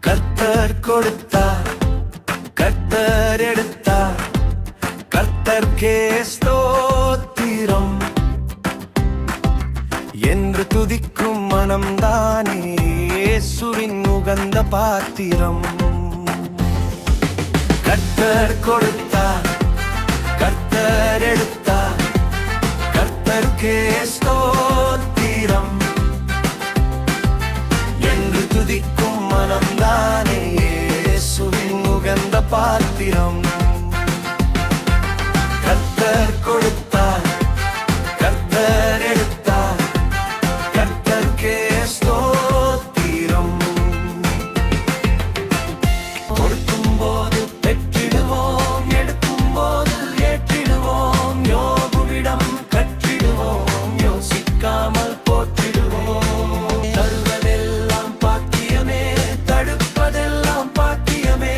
கர்த்தர் கொடுத்தார், கர்த்தர் எடுத்தார், கர்த்தர்க்கே ஸ்தோத்திரம் என்று துதிக்கும் மனம்தானே இயேசுவின் உகந்த பாத்திரம். கர்த்தர் கொடுத்தார், கர்த்தர் எடுத்தார், கர்த்தர்க்கே ஸ்தோத்திரம் என்று துதிக்கும் மனம்தானே இயேசுவின் உகந்த பாத்திரம். கர்த்தர் கொடுத்தார், கர்த்தர் எடுத்தார், கர்த்தர்க்கே ஸ்தோத்திரம். கொடுக்கும் போது பெற்றிடுவோம், எடுக்கும் போது ஏற்றிடுவோம், யோபுவிடம் கற்றிடுவோம், யோசிக்காமல் போற்றிடுவோம். தருவதெல்லாம் பாக்கியமே, தடுப்பதெல்லாம் பாக்கியமே,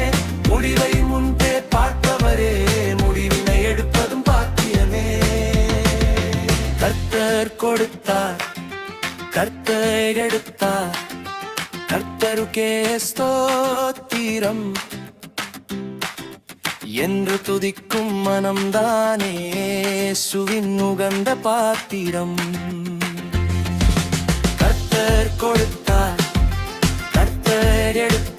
முடிவை முன்பே பார்ப்பவரே, முடிவினை எடுப்பதும் பாக்கியமே. கர்த்தர் கொடுத்தார், கர்த்தர் எடுத்தார், கர்த்தருக்கே ஸ்தோத்திரம் என்று துதிக்கும் மனம்தானே இயேசுவின் உகந்த பாத்திரம். கர்த்தர் கொடுத்தார், கர்த்தர் எடுத்தார்,